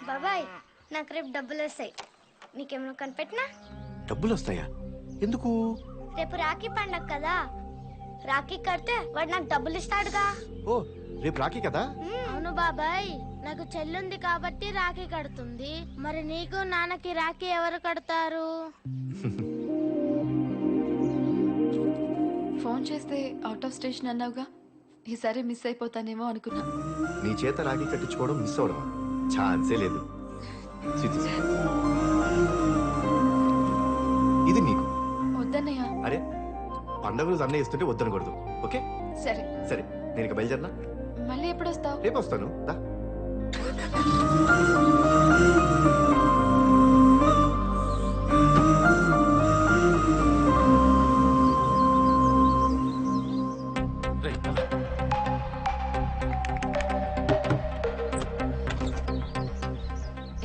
బాబాయ్ నాకు రేపు డబ్బులు వస్తాయి, నీకేమైనా కనిపెట్టినా? డబ్బులు వస్తాయా? ఎందుకు? రేపు రాఖీ పండగ కదా, రాఖీ కడితే వాడు నాకు డబ్బులు ఇస్తాడుగా. ఓ రేపు రాఖీ కదా? అవును బాబాయ్, నాకు చెల్లుంది కాబట్టి రాఖీ కడుతుంది. మరి నీకు నాన్నకి రాఖీ ఎవరు కడతారు? ఫోన్ చేస్తే అవుట్ ఆఫ్ స్టేషన్ అన్నావుగా, ఈసారి మిస్ అయిపోతానేమో అనుకున్నా. నీ చేత రాఖీ కట్టించుకోవడం మిస్ అవడం ఛాన్సే లేదు. ఇది నీకు. వద్దన్నయ్య. అరే పండగ రోజు అన్నయ్య ఇస్తుంటే వద్దనకూడదు. ఓకే సరే సరే, నేను ఇక బయలుదేరినా. మళ్ళీ ఎప్పుడు వస్తావు? రేపు వస్తాను. దా.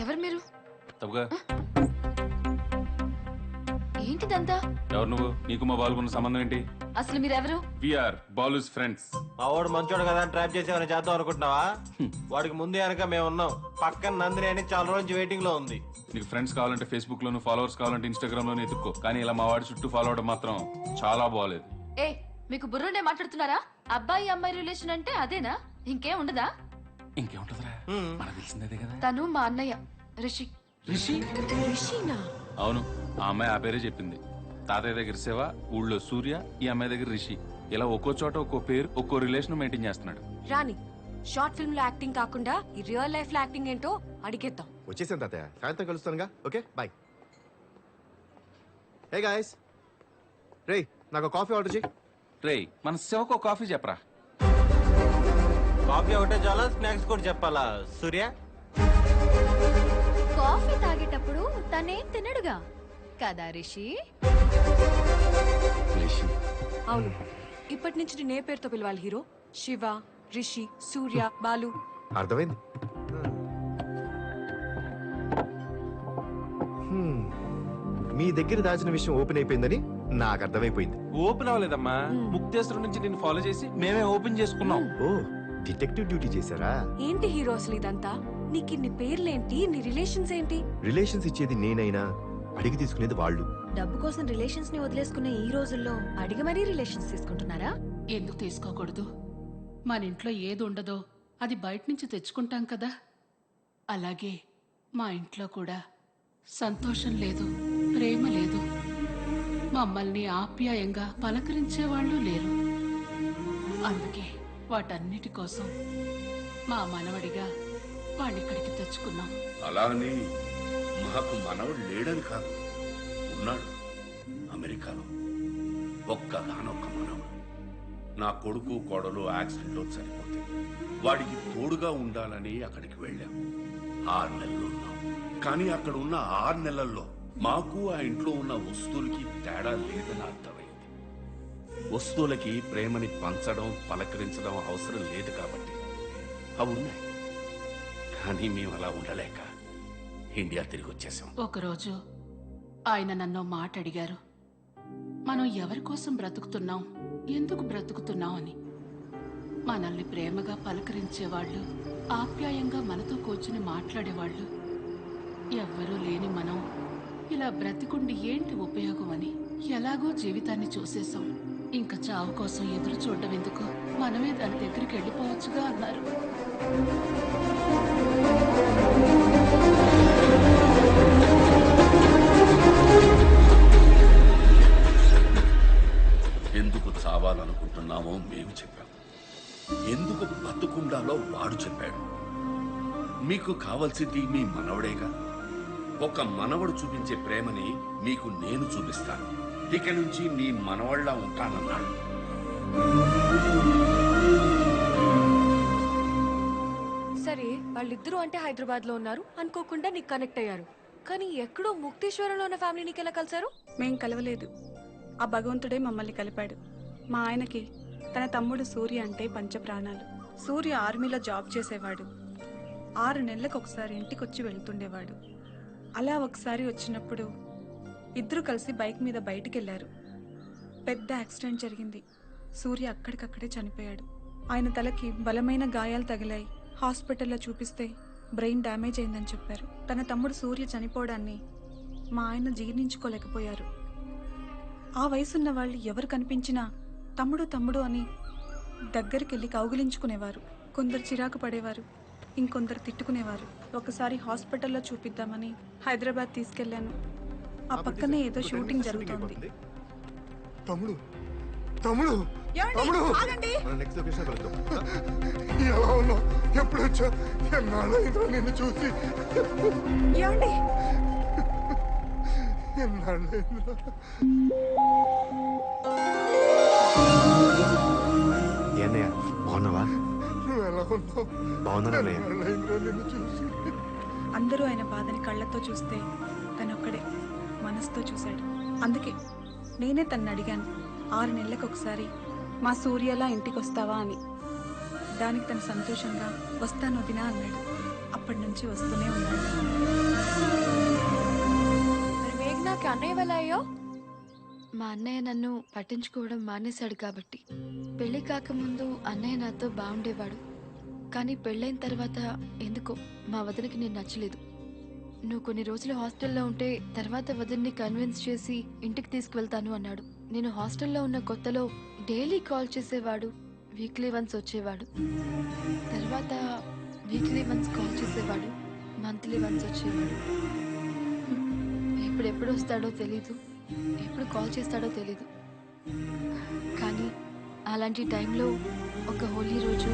ఎవరు మీరు? తప్పుగా ఏంటిదంతా? ఎవరు నువ్వు? నీకు మా బాలుకున్న సంబంధం ఏంటి? అసలు మీరెవరు? VR బాలుస్ friends. మా వాడు మంచోడు కదా ట్రాప్ చేసేవని చేద్దాం అనుకుంటున్నావా? వాడికి ముందే వెనక మేము ఉన్నాం. పక్కన నందిని అని చాలా రోజు వెయిటింగ్ లో ఉంది. నీకు ఫ్రెండ్స్ కావాలంటే ఫేస్బుక్ లోను, ఫాలోవర్స్ కావాలంటే ఇన్స్టాగ్రామ్ లోను ఎత్తుక్కో. కానీ ఇలా మా వాడి చుట్టూ ఫాలో అవడం మాత్రం చాలా బాగోలేదు. ఏ మీకు బుర్రనే మాట్లాడుతున్నారా? అబ్బాయి అమ్మాయి రిలేషన్ అంటే అదేనా? ఇంకేం ఉండదా? ఇంకేముంటదిరా, మనకు తెలిసిందే కదా. తను మా అన్నయ్య రిషి. రిషి? రిషినా? అవును, ఆ అమ్మాయి ఆ పేరే చెప్పింది. తాతయ్య దగ్గర శివ, ఊళ్ళో సూర్య, ఈ అమ్మాయి దగ్గర రిషి. ఇలా ఒక్కో చోట ఒక్కో పేరు, ఒక్కో రిలేషన్ మెయింటైన్ చేస్తున్నాడు. రాణి, షార్ట్ ఫిల్మ్ లో యాక్టింగ్ కాకుండా ఈ రియల్ లైఫ్ లో యాక్టింగ్ ఏంటో అడిగేద్దాం. వచ్చేసాను తాతయ్య, సాయంత్రం కలుస్తానుగా. Okay bye. హే గాయ్స్, రే నాకు కాఫీ ఆర్డర్ చేయి. రే మన శివకు కాఫీ చెప్పరా. కాఫీ ఒకటే చాలా, స్నాక్స్ కూడా చెప్పాలా సూర్య? కాఫీ తాగేటప్పుడు తనేం తినడుగా కదా రిషి? అవును, ఇప్పటి నుంచి నేను ఏ పేరుతో పిలవాలి హీరో? శివ, రిషి, సూర్య, బాలు. అర్థమైంది. మీ దగ్గర దాచిన విషయం ఓపెన్ అయిపోయిందని నాకు అర్థమైపోయింది. ఓపెన్ అవ్వలేదమ్మా, ముక్తేశ్వరం నుంచి నేను ఫాలో చేసి మేమే ఓపెన్ చేసుకున్నాం. ఓ డిటెక్టివ్ డ్యూటీ చేశారా? ఏంటి హీరో అసలు ఇదంతా? నీకు ఇన్ని పేర్లేంటి? నీ రిలేషన్స్ ఏంటి? రిలేషన్స్ ఇచ్చేది నేనైనా అడిగి తీసుకునేది వాళ్ళు. డబ్బు కోసం రిలేషన్స్ ని వదిలేసుకునే ఈ రోజుల్లో అడిగి మరీ రిలేషన్స్ తీసుకుంటున్నారా? ఎందుకు తీసుకోకూడదు? మన ఇంట్లో ఏది ఉండదో అది బయట నుంచి తెచ్చుకుంటాం కదా. అలాగే మా ఇంట్లో కూడా సంతోషం లేదు, ప్రేమ లేదు. మమ్మల్ని ఆప్యాయంగా పలకరించేవాళ్ళు లేరు. అందుకే వాటన్నిటి కోసం మా మనవడిగా వాడిక్కడికి తెచ్చుకున్నాం. అలా అని మాకు మనవడు లేడని కాదు, ఉన్నాడు అమెరికాలో. ఒక్కగానొక్క మనవడు. నా కొడుకు కోడలు యాక్సిడెంట్లో చనిపోతే వాడికి తోడుగా ఉండాలని అక్కడికి వెళ్ళాం. 6 నెలలు ఉన్నాం. కానీ అక్కడ ఉన్న 6 నెలల్లో మాకు ఆ ఇంట్లో ఉన్న వస్తువులకి తేడా లేదని అర్థమైంది. వస్తువులకి ప్రేమని పంచడం, పలకరించడం అవసరం లేదు కాబట్టి అవి ఉన్నాయి. కానీ మేము అలా ఉండలేక ఇండియా తిరిగి వచ్చేసాం. ఒకరోజు ఆయన నన్ను మాట అడిగారు, మనం ఎవరి కోసం బ్రతుకుతున్నాం, ఎందుకు బ్రతుకుతున్నాం అని. మనల్ని ప్రేమగా పలకరించేవాళ్ళు, ఆప్యాయంగా మనతో కూర్చుని మాట్లాడేవాళ్ళు ఎవ్వరూ లేని మనం ఇలా బ్రతికుండి ఏంటి ఉపయోగం అని. ఎలాగో జీవితాన్ని చూసేశాం, ఇంకా చావు కోసం ఎదురు చూడడం ఎందుకు, మనమే దాని దగ్గరికి వెళ్ళిపోవచ్చుగా అన్నారు. ఎందుకు చావాలనుకుంటున్నామో మేము చెప్పాం, ఎందుకు బతుకుండాలో వాడు చెప్పాడు. మీకు కావలసింది మీ మనవడేగా. ఒక మనవడు చూపించే ప్రేమని మీకు నేను చూపిస్తాను. ఇక నుంచి నీ మనవళ్ళ ఉంటానన్నాడు. సరే, వాళ్ళిద్దరూ అంటే హైదరాబాద్ లో ఉన్నారు, అనుకోకుండా నీకు కనెక్ట్ అయ్యారు. కానీ ఎక్కడో ముక్తేశ్వరంలో ఉన్న ఫ్యామిలీ నీకు ఎలా కలిసారు? మేం కలవలేదు, ఆ భగవంతుడే మమ్మల్ని కలిపాడు. మా ఆయనకి తన తమ్ముడు సూర్య అంటే పంచప్రాణాలు. సూర్య ఆర్మీలో జాబ్ చేసేవాడు. 6 నెలలకు ఒకసారి ఇంటికొచ్చి వెళ్తుండేవాడు. అలా ఒకసారి వచ్చినప్పుడు ఇద్దరు కలిసి బైక్ మీద బయటికెళ్లారు. పెద్ద యాక్సిడెంట్ జరిగింది. సూర్య అక్కడికక్కడే చనిపోయాడు. ఆయన తలకి బలమైన గాయాలు తగిలాయి. హాస్పిటల్లో చూపిస్తే బ్రెయిన్ డ్యామేజ్ అయిందని చెప్పారు. తన తమ్ముడు సూర్య చనిపోవడాన్ని మా ఆయన జీర్ణించుకోలేకపోయారు. ఆ వయసున్న వాళ్ళు ఎవరు కనిపించినా తమ్ముడు తమ్ముడు అని దగ్గరికి వెళ్ళి కౌగిలించుకునేవారు. కొందరు చిరాకు పడేవారు, ఇంకొందరు తిట్టుకునేవారు. ఒకసారి హాస్పిటల్లో చూపిద్దామని హైదరాబాద్ తీసుకెళ్లాను. ఆ పక్కనే ఏదో షూటింగ్ జరుగుతోంది. తమ్ముడు తమ్ముడు తమ్ముడు మన నెక్స్ట్ లొకేషన్ వెళ్తాం. ఎలా ఉన్నావు? ఎప్పుడు వచ్చా? ఎన్నాళ్ళైందో నిన్ను చూసి. ఏమండి ఎన్నాళ్ళైందో. అన్నయ్య బాగున్నావా? నువ్వు ఎలా ఉన్నావు? బాగున్నాను అన్నయ్య. ఎన్నాళ్ళైందో నిన్ను చూసి. అందరూ ఆయన బాధని కళ్ళతో చూస్తే తనొక్కడే మనసుతో చూశాడు. అందుకే నేనే తన్ను అడిగాను, 6 నెలలకు ఒకసారి మా సూర్యలా ఇంటికి వస్తావా అని. దానికి తను సంతోషంగా వస్తాను వదినా అన్నాడు. అప్పటి నుంచి వస్తూనే ఉన్నాడు. మరి మేఘనాకి అన్నయ్య వల్ల అయ్యో? మా అన్నయ్య నన్ను పట్టించుకోవడం మానేశాడు కాబట్టి. పెళ్లి కాకముందు అన్నయ్య నాతో బాగుండేవాడు, కానీ పెళ్ళైన తర్వాత ఎందుకో మా వదినకి నేను నచ్చలేదు. నువ్వు కొన్ని రోజులు హాస్టల్లో ఉంటే తర్వాత వదిన్ని కన్విన్స్ చేసి ఇంటికి తీసుకువెళ్తాను అన్నాడు. నేను హాస్టల్లో ఉన్న కొత్తలో డైలీ కాల్ చేసేవాడు, వీక్లీ వన్స్ వచ్చేవాడు. తర్వాత వీక్లీ వన్స్ కాల్ చేసేవాడు, మంత్లీ వన్స్ వచ్చేవాడు. ఎప్పుడు వస్తాడో తెలీదు, ఎప్పుడు కాల్ చేస్తాడో తెలీదు. కానీ అలాంటి టైంలో ఒక హోలీ రోజు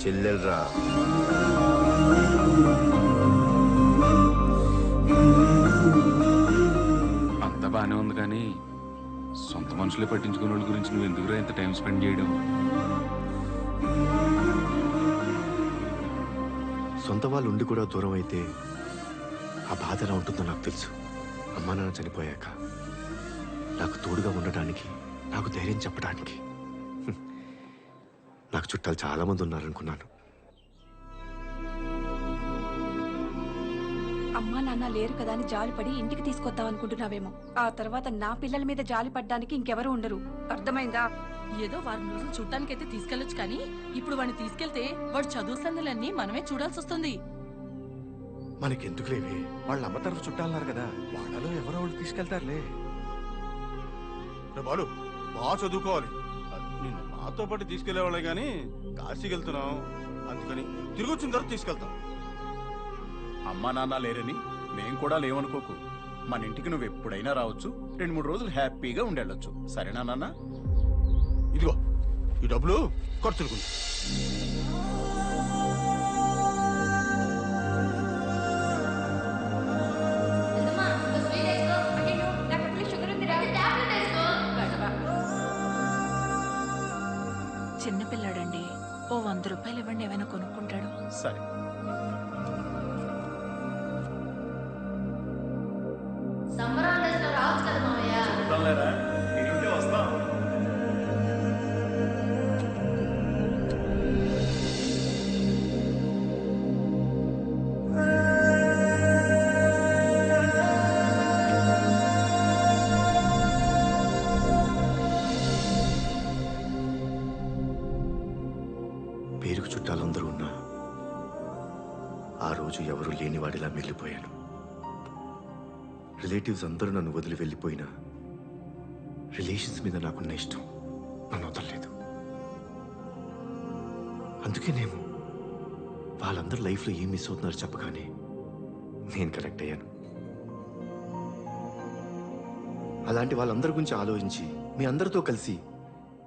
చెల్లెలరా. అంతా బానే ఉంది కానీ సొంత మనుషులే పట్టించుకునే వాళ్ళ గురించి నువ్వు ఎందుకురా ఇంత టైం స్పెండ్ చేయడం? సొంత వాళ్ళు ఉండి కూడా దూరం అయితే ఆ బాధ ఎలా ఉంటుందో నాకు తెలుసు. అమ్మా నాన్న చనిపోయాక నాకు తోడుగా ఉండటానికి, నాకు ధైర్యం చెప్పడానికి నాకు చుట్టాలు చాలా మంది ఉన్నారనుకున్నాను. అమ్మా నాన్న లేరు కదా అని జాలిపడి ఇంటికి తీసుకొద్దాం అనుకుంటున్నావేమో. ఆ తర్వాత నా పిల్లల మీద జాలి పడ్డానికి ఇంకెవరూ ఉండరు. అర్థమైందా? ఏదో వారం రోజులు చూడటానికైతే తీసుకెళ్లొచ్చు, కానీ ఇప్పుడు వాడిని తీసుకెళ్తే వాడు చదువు సందులన్నీ మనమే చూడాల్సి వస్తుంది. మనకెందుకు లేవే, వాళ్ళ అమ్మ తరఫు చుట్టాలన్నారు కదా, వాళ్ళలో ఎవరో వాళ్ళు తీసుకెళ్తారులే. బాలు బాగా చదువుకోవాలి. నిన్ను నాతో పాటు తీసుకెళ్లేవాళ్ళే గాని కాశీకి వెళ్తున్నాం, అందుకని తిరిగి వచ్చిన తర్వాత తీసుకెళ్తాం. అమ్మా నాన్న లేరని మేం కూడా లేవనుకోకు. మన ఇంటికి నువ్వు ఎప్పుడైనా రావచ్చు, 2-3 రోజులు హ్యాపీగా ఉండెళ్ళొచ్చు. సరేనా నాన్న? ఇదిగో ఈ డబ్బులు ఖర్చులుకుంది. చిన్నపిల్లాడండి, ఓ 100 రూపాయలు ఇవ్వండి, ఏమైనా కొనుక్కుంటాడు. సరే. పేరుకు చుట్టాలందరూ ఉన్నా ఆ రోజు ఎవరూ లేనివాడిలా మిగిలిపోయాను. రిలేటివ్స్ అందరూ నన్ను వదిలి వెళ్ళిపోయినా రిలేషన్స్ మీద నాకున్న ఇష్టం నన్ను వదలలేదు. అందుకేనేమో వాళ్ళందరూ లైఫ్లో ఏం మిస్ అవుతున్నారో చెప్పగానే నేను కనెక్ట్ అయ్యాను. అలాంటి వాళ్ళందరి గురించి ఆలోచించి మీ అందరితో కలిసి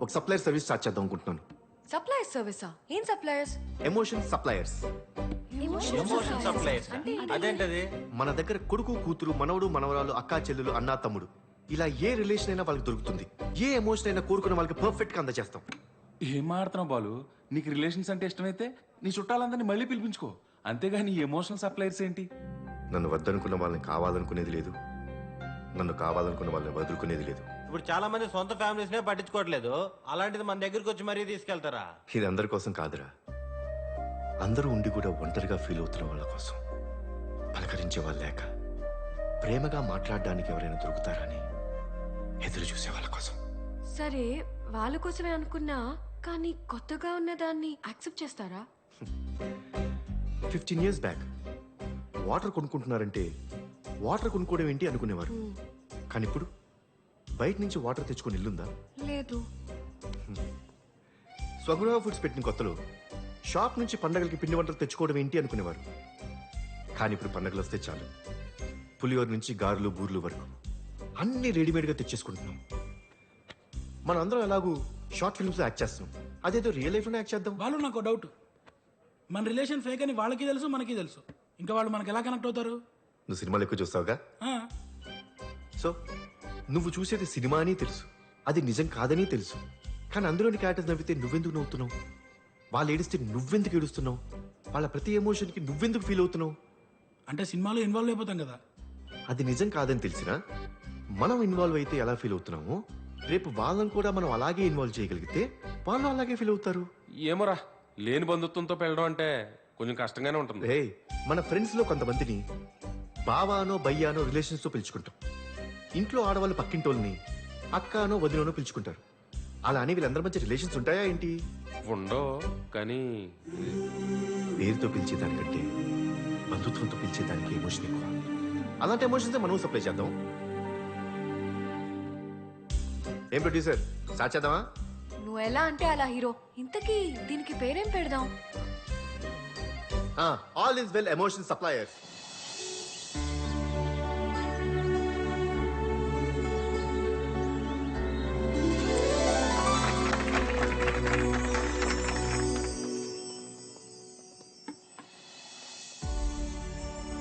ఒక సప్లయర్ సర్వీస్ స్టార్ట్ చేద్దాం అనుకుంటున్నాను. సప్లయర్స్ సర్వీసా? ఏం suppliers? Emotion suppliers. Emotion supplies అదేంటది? మన దగ్గర కొడుకు కూతురు మనవడు మనవరాలు అక్కా చెల్లెలు అన్నా తమ్ముడు ఇలా ఏ రిలేషన్ అయినా వాళ్ళకి దొరుకుతుంది. ఏ ఎమోషన్ అయినా కోరుకున్న వాళ్ళకి పర్ఫెక్ట్ గా అందజేస్తాం. ఏం మాడుతున్నావు బాలు? నీకు రిలేషన్స్ అంటే ఇష్టమైతే నీ చుట్టాలందరినీ మళ్ళీ పిలిపించుకో. అంతేగాని ఈ ఎమోషనల్ సప్లైర్స్ ఏంటి? నన్ను వద్దనుకున్న వాళ్ళని కావాలనుకునేది లేదు, నన్ను కావాలనుకున్న వాళ్ళని వదులుకునేది లేదు. ఇప్పుడు చాలా మంది సొంత ఫ్యామిలీస్ నే పట్టించుకోవట్లేదు, అలాంటిది మన దగ్గరికి వచ్చి మరీ తీసుకెళ్తారా? ఇది అందరి కోసం కాదురా, అందరూ ఉండి కూడా ఒంటరిగా ఫీల్ అవుతున్న వాళ్ళ కోసం, పలకరించే వాళ్ళు లేక ప్రేమగా మాట్లాడడానికి ఎవరైనా దొరుకుతారని ఎదురు చూసే వాళ్ళ కోసం. సరే, వాళ్ళ కోసమే అనుకున్నా, కానీ కొత్తగా ఉన్న దాన్ని యాక్సెప్ట్ చేస్తారా? 15 years బ్యాక్ వాటర్ కొనుక్కుంటున్నారంటే వాటర్ కొనుక్కోవడం ఏంటి అనుకునేవారు. కానీ ఇప్పుడు బయట నుంచి వాటర్ తెచ్చుకొని ఇల్లుందా? లేదు. స్వగృహ ఫుడ్స్ పెట్టిన కొత్తలో షాప్ నుంచి పండగలకి పిండి వంటలు తెచ్చుకోవడం ఏంటి అనుకునేవారు. కానీ ఇప్పుడు పండగలు వస్తే చాలు పులిహోర నుంచి గారెలు బూర్లు వరకు అన్ని రెడీమేడ్గా తెచ్చేసుకుంటున్నాం. మనం అందరం ఎలాగూ షార్ట్ ఫిల్మ్స్ యాక్ట్ చేస్తున్నాం, అదేదో రియల్ లైఫ్లో యాక్ట్ చేద్దాం. వాళ్ళు నాకు డౌట్, మన రిలేషన్ ఫేక్ అని వాళ్ళకి తెలుసు, మనకి తెలుసు, ఇంకా వాళ్ళు మనకి ఎలా కనెక్ట్ అవుతారు? నువ్వు సినిమాలు ఎక్కువ చూస్తావుగా, సో నువ్వు చూసేది సినిమా అని తెలుసు, అది నిజం కాదని తెలుసు. కానీ అందులోని క్యారెక్టర్స్ నవ్వితే నువ్వెందుకు నవ్వుతున్నావు? వాళ్ళు ఏడిస్తే నువ్వెందుకు ఏడుస్తున్నావు? వాళ్ళ ప్రతి ఎమోషన్కి నువ్వెందుకు ఫీల్ అవుతున్నావు? అంటే సినిమాలో ఇన్వాల్వ్ అయిపోతాం కదా. అది నిజం కాదని తెలిసినా మనం ఇన్వాల్వ్ అయితే ఎలా ఫీల్ అవుతున్నామో రేపు వాళ్ళని కూడా మనం అలాగే ఇన్వాల్వ్ చేయగలిగితే వాళ్ళు అలాగే ఫీల్ అవుతారు. ఏమోరా, లేని బంధుత్వంతో పెళ్ళడం అంటే కొంచెం కష్టంగానే ఉంటుంది. హే, మన ఫ్రెండ్స్ లో కొంతమందిని బావానో బయ్యానో రిలేషన్స్ తో పిలుచుకుంటాం. ఇంట్లో ఆడవాళ్ళు పక్కింటోళ్ళని అక్కానో వదినోనో పిలుచుకుంటారు. అలా అని వీళ్ళందరి మధ్య రిలేషన్స్ ఉంటాయా ఏంటి? ఉండవు. కానీ పేరుతో పిలిచేదానికంటే బంధుత్వంతో పిలిచేదానికి ఎమోషన్ ఎక్కువ. అలాంటి ఎమోషన్స్ మనం సప్లై చేద్దాం. ఏం ప్రొడ్యూసర్, స్టార్ట్ చేద్దామా? నువ్వు ఎలా అంటే అలా హీరో. ఇంతకీ దీనికి పేరేం పెడదాం? All is well emotion suppliers.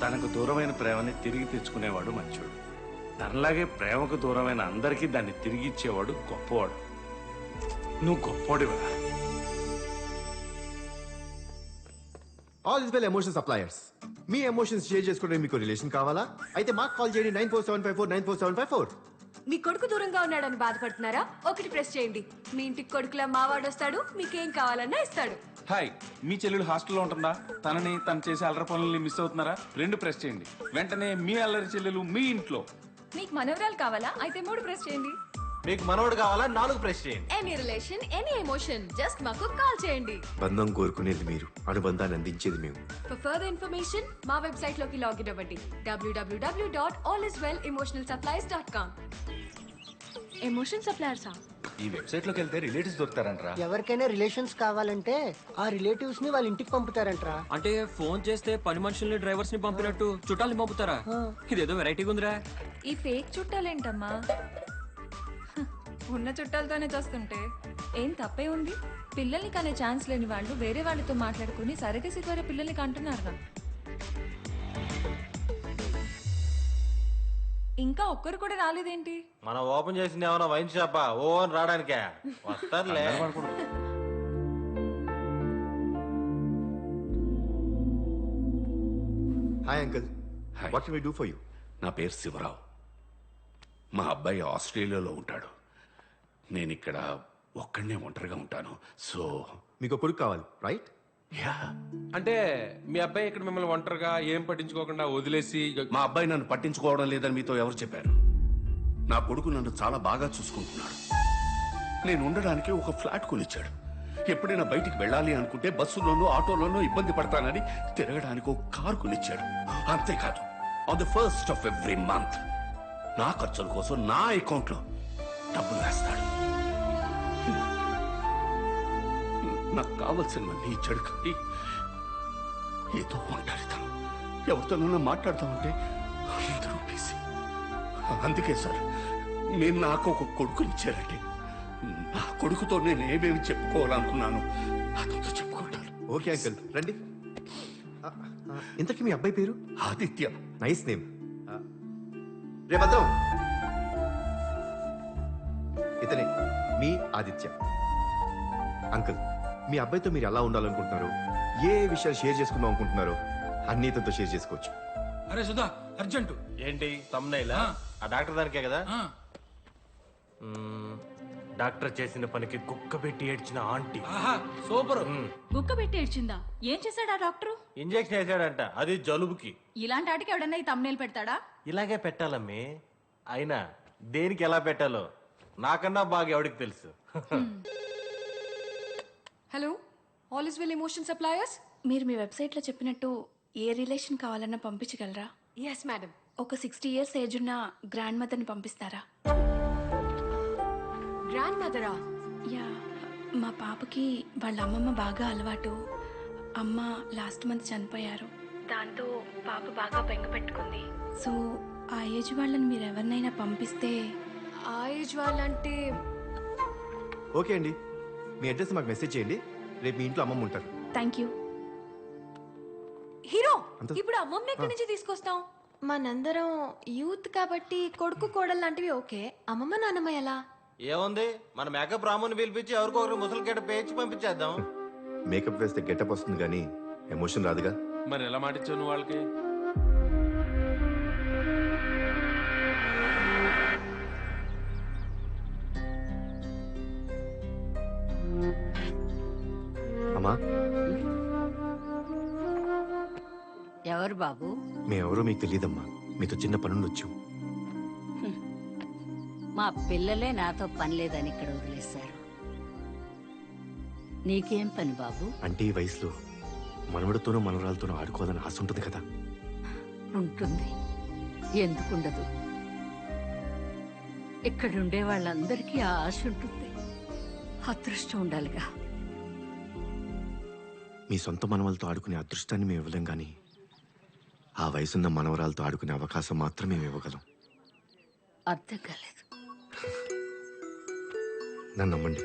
తనకు దూరమైన ప్రేమని తిరిగి తెచ్చుకునేవాడు మంచోడు. తనలాగే ప్రేమకు దూరమైన అందరికీ దాన్ని తిరిగి ఇచ్చేవాడు గొప్పవాడు. నువ్వు గొప్పవాడివా? All is well emotion suppliers. మీ ఎమోషన్స్ షేర్ చేసుకోవడానికి మీకు రిలేషన్ కావాలా? అయితే మాకు కాల్ చేయండి 9475494754. మీ కొడుకు దూరంగా ఉన్నాడని బాధపడుతున్నారా? ఒకటి ప్రెస్ చేయండి, మీ ఇంటికి కొడుకులా మావాడు వస్తాడు, మీకేం కావాలన్నా ఇస్తాడు. హాయ్, మీ చెల్లెలు హాస్టల్లో ఉంటుందా? తనని తను చేసే అల్లరి పనుల్ని మిస్ అవుతున్నారా? 2 ప్రెస్ చేయండి. వెంటనే మీ అల్లరి చెల్లెలు మీ ఇంట్లో. మీకు మనవరాలు కావాలా? అయితే 3 ప్రెస్ చేయండి. మీకు మనవడు కావాలా? 4 ప్రెస్ చేయండి. Any relation, any emotion, just మాకు కాల్ చేయండి. బంధం కోరుకునేది మీరు, అనుబంధాన్ని అందించేది మేము. ఫర్ ఫర్దర్ ఇన్ఫర్మేషన్ మా వెబ్సైట్ లోకి లాగిన్ అవ్వండి, www.alliswellemotionalsupplies.com. ఎమోషన్ సప్లయర్సా? ఈ వెబ్సైట్ లోకి వెళ్తే రిలేటివ్స్ దొరుకుతారంట్రా. ఎవరికైనా రిలేషన్స్ కావాలంటే ఆ రిలేటివ్స్ ని వాళ్ళ ఇంటికి పంపుతారంట్రా. అంటే ఫోన్ చేస్తే పని మనుషుల్ని డ్రైవర్స్ ని పంపినట్టు చుట్టాలని పంపుతారా? ఇదేదో వెరైటీగా ఉందిరా. ఈ ఫేక్ చుట్టాలేంటమ్మా? ఉన్న చుట్టాలతోనే చూస్తుంటే ఏం తప్పే ఉంది? పిల్లల్ని కనే ఛాన్స్ లేని వాళ్ళు వేరే వాళ్ళతో మాట్లాడుకుని సరగసి ద్వారా పిల్లల్ని కంటున్నారా? ఇంకా ఒక్కరు కూడా రాలేదేంటి? మనం ఓపెన్ చేసింది ఏమైనా వైన్ షాపా? ఓ అని రావడానికే వస్తారులే. Hi uncle, what can we do for you? నా పేరు శివరావు. మా అబ్బాయి ఆస్ట్రేలియాలో ఉంటాడు. నేను ఇక్కడ ఒక్కడనే ఒంటరిగా ఉంటాను. సో మీకు కొడుకు కావాలి, రైట్? యా. అంటే మీ అబ్బాయి ఇక్కడ మిమ్మల్ని ఒంటరిగా ఏం పట్టించుకోకుండా వదిలేసి? మా అబ్బాయి నన్ను పట్టించుకోవడం లేదని మీతో ఎవరు చెప్పారు? నా కొడుకు నన్ను చాలా బాగా చూసుకుంటున్నాడు. నేను ఉండడానికి ఒక ఫ్లాట్ కొనిచ్చాడు. ఎప్పుడైనా బయటికి వెళ్ళాలి అనుకుంటే బస్సులోనూ ఆటోలోనూ ఇబ్బంది పడతానని తిరగడానికి ఒక కారు కొనిచ్చాడు. అంతేకాదు, on the 1st of every month నా ఖర్చుల కోసం నా అకౌంట్లో డబ్బులు వేస్తాడు. నాకు కావలసినవన్నీ ఇచ్చాడు. కానీ ఏదో ఒంటరితనం, ఎవరితోనైనా మాట్లాడతామంటే అందరూ బిజీ. అందుకే సార్ మీరు నాకు ఒక కొడుకునిచ్చారండి. నా కొడుకుతో నేను ఏమేమి చెప్పుకోవాలనుకున్నాను అతనితో చెప్పుకుంటాను. ఓకే అంకుల్ రండి. ఇంతకీ మీ అబ్బాయి పేరు? ఆదిత్య. Nice name. రే భద్రం, ఇతనే మీ ఆదిత్య. అంకుల్, మీ అబ్బాయితో మీరు ఎలా ఉండాలనుకుంటున్నారు, ఏ విషయాలు షేర్ చేసుకుందాం అనుకుంటున్నారో అన్ని ఇతనితో షేర్ చేసుకోవచ్చు. అరే సుధా, అర్జెంటు. ఏంటి తమ్మునైలా? ఆ డాక్టర్ దానికే కదా? డాక్టర్ చేసిన పనికి కుక్క పెట్టి ఏడ్చిన ఆంటీ. సూపర్. గుక్క పెట్టి ఏడ్చిందా? ఏం చేశాడా డాక్టరు? ఇంజెక్షన్ వేసాడంట, అది జలుబుకి. ఇలాంటి వాటికి ఎవడన్నా ఈ తమ్నేలు పెడతాడా? ఇలాగే పెట్టాలమ్మి. అయినా దేనికి ఎలా పెట్టాలో నాకన్నా బాగా ఎవడికి తెలుసు. Hello, all is well emotion suppliers. మీరు మీ వెబ్సైట్లో చెప్పినట్టు ఏ రిలేషన్ కావాలన్నా పంపించగలరా? Yes madam. ఒక 60 years ఏజ్ ఉన్న గ్రాండ్ మదర్ని పంపిస్తారా? గ్రాండ్ మదరా? యా, మా పాపకి వాళ్ళ అమ్మమ్మ బాగా అలవాటు. అమ్మ లాస్ట్ మంత్ చనిపోయారు. దాంతో పాప బాగా బెంగ పెట్టుకుంది. సో ఆ ఏజ్ వాళ్ళని మీరు ఎవరినైనా పంపిస్తే. ఆ ఏజ్ వాళ్ళంటే ఓకే అండి, మీ అడ్రస్ మాకు మెసేజ్ చేయండి. రేపు మీ ఇంట్లో అమ్మమ్మ ఉంటారు. Thank you. హీరో, ఇప్పుడు అమ్మమ్మని ఎక్కడి నుంచి తీసుకొస్తాం? మనందరం యూత్ కాబట్టి కొడుకు కోడలు లాంటివి ఓకే. అమ్మమ్మ నాన్నమ్మ ఎలా? ఏముంది, మన మేకప్ రాముని పిలిపించి ఎవరికో ఒకరు ముసలి గడ్డ పేర్చి పంపించేద్దాం. మేకప్ వేస్తే గెటప్ వస్తుంది కానీ ఎమోషన్ రాదుగా. మరి ఎలా మాటిచ్చావు నువ్వు వాళ్ళకి? అమ్మా, ఎవరు బాబు? మేమెవరో మీకు తెలియదమ్మా. మీతో చిన్న పనుండి వచ్చాం. మా పిల్లలే నాతో పని లేదని ఇక్కడ వదిలేశారు. నీకేం పని బాబు? అంటే ఈ వయసులో మనవడితోనో మనవరాలతోనో ఆడుకోవాలని ఆశ ఉంటుంది కదా. ఉంటుంది, ఎందుకుండదు. ఇక్కడుండే వాళ్ళందరికీ ఆ ఆశ ఉంటుంది. అదృష్టం ఉండాలిగా. మీ సొంత మనవలతో ఆడుకునే అదృష్టాన్ని మేము ఇవ్వలేం కానీ ఆ వయసున్న మనవరాలతో ఆడుకునే అవకాశం మాత్రమే మేము ఇవ్వగలం. అర్థం కాలేదు. నన్ను నమ్మండి,